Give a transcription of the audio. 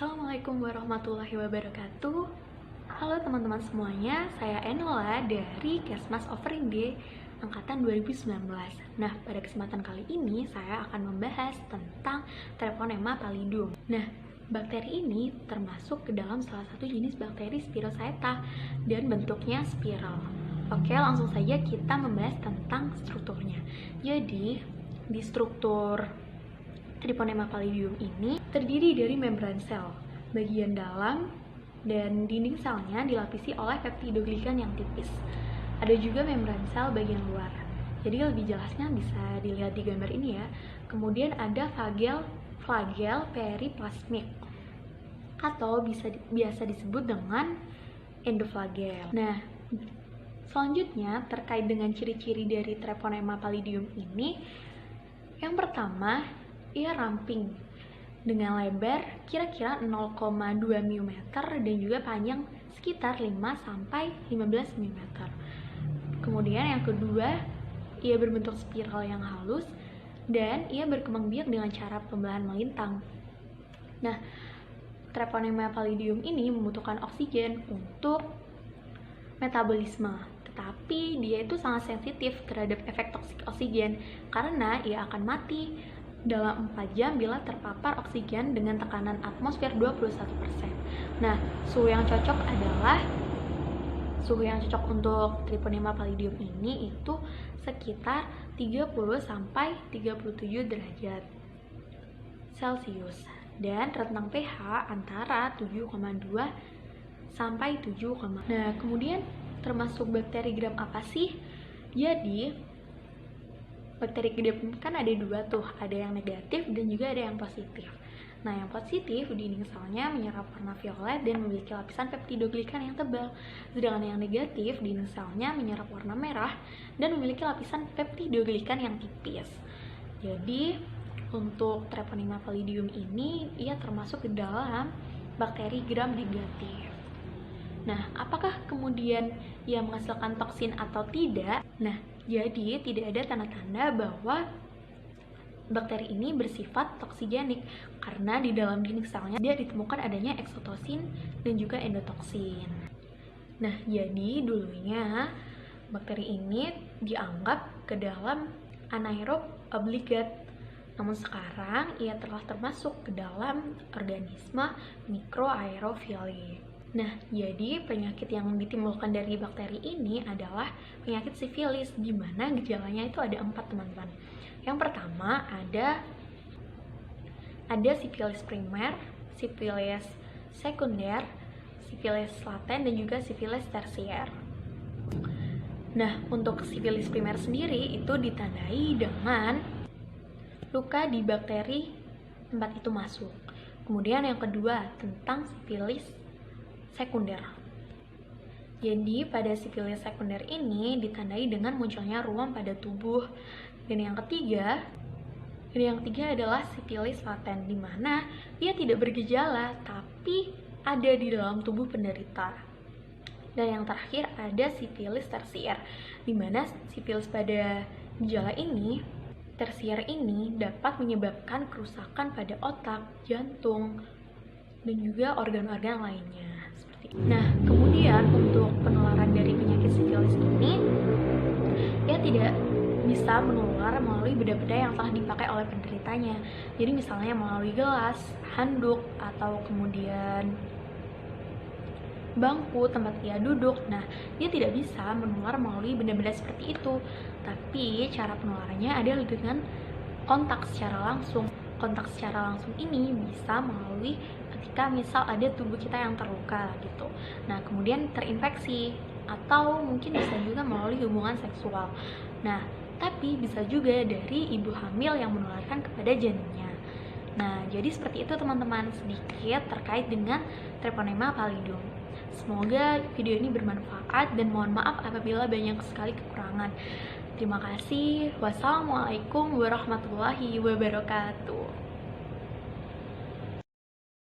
Assalamualaikum warahmatullahi wabarakatuh. Halo teman-teman semuanya, saya Enola dari Kesmas Overinde Angkatan 2019. Nah, pada kesempatan kali ini saya akan membahas tentang Treponema pallidum. Nah, bakteri ini termasuk ke dalam salah satu jenis bakteri Spirochaeta dan bentuknya spiral. Oke, langsung saja kita membahas tentang strukturnya. Jadi, di struktur Treponema pallidum ini terdiri dari membran sel, bagian dalam, dan dinding selnya dilapisi oleh peptidoglikan yang tipis. Ada juga membran sel bagian luar. Jadi lebih jelasnya bisa dilihat di gambar ini ya. Kemudian ada flagel periplasmik atau biasa disebut dengan endoflagel. Nah, selanjutnya terkait dengan ciri-ciri dari Treponema pallidum ini, yang pertama, ia ramping dengan lebar kira-kira 0,2 mm dan juga panjang sekitar 5-15 mm. Kemudian yang kedua, ia berbentuk spiral yang halus dan ia berkembang biak dengan cara pembelahan melintang. Nah, Treponema pallidum ini membutuhkan oksigen untuk metabolisme, tetapi dia itu sangat sensitif terhadap efek toksik oksigen karena ia akan mati dalam 4 jam bila terpapar oksigen dengan tekanan atmosfer 21%. Nah, suhu yang cocok untuk Treponema pallidum ini itu sekitar 30-37 derajat Celcius dan rentang pH antara 7,2 sampai 7, Nah, kemudian termasuk bakteri gram apa sih? Jadi bakteri gram kan ada dua tuh, ada yang negatif dan juga ada yang positif. Nah, yang positif dinding selnya menyerap warna violet dan memiliki lapisan peptidoglikan yang tebal. Sedangkan yang negatif dinding selnya menyerap warna merah dan memiliki lapisan peptidoglikan yang tipis. Jadi, untuk Treponema pallidum ini ia termasuk ke dalam bakteri gram negatif. Nah, apakah kemudian ia menghasilkan toksin atau tidak? Nah, jadi tidak ada tanda-tanda bahwa bakteri ini bersifat toksigenik karena di dalam dinding selnya dia ditemukan adanya eksotosin dan juga endotoksin. Nah, jadi dulunya bakteri ini dianggap ke dalam anaerob obligat. Namun sekarang ia telah termasuk ke dalam organisme mikroaerofili. Nah, jadi penyakit yang ditimbulkan dari bakteri ini adalah penyakit sifilis, di mana gejalanya itu ada 4, teman-teman. Yang pertama ada sifilis primer, sifilis sekunder, sifilis laten, dan juga sifilis tersier. Nah, untuk sifilis primer sendiri itu ditandai dengan luka di bakteri tempat itu masuk. Kemudian yang kedua tentang sifilis sekunder. Jadi pada sifilis sekunder ini ditandai dengan munculnya ruam pada tubuh. Dan yang ketiga adalah sifilis laten, di mana dia tidak bergejala tapi ada di dalam tubuh penderita. Dan yang terakhir ada sifilis tersier, di mana sifilis pada gejala ini tersier ini dapat menyebabkan kerusakan pada otak, jantung, dan juga organ-organ lainnya. Nah, kemudian untuk penularan dari penyakit sifilis ini, ia tidak bisa menular melalui benda-benda yang telah dipakai oleh penderitanya. Jadi misalnya melalui gelas, handuk, atau kemudian bangku tempat ia duduk. Nah, dia tidak bisa menular melalui benda-benda seperti itu. Tapi cara penularannya adalah dengan kontak secara langsung. Kontak secara langsung ini bisa melalui ketika misal ada tubuh kita yang terluka gitu. Nah, kemudian terinfeksi atau mungkin bisa juga melalui hubungan seksual. Nah, tapi bisa juga dari ibu hamil yang menularkan kepada janinnya. Nah, jadi seperti itu teman-teman sedikit terkait dengan Treponema pallidum. Semoga video ini bermanfaat dan mohon maaf apabila banyak sekali kekurangan. Terima kasih. Wassalamualaikum warahmatullahi wabarakatuh.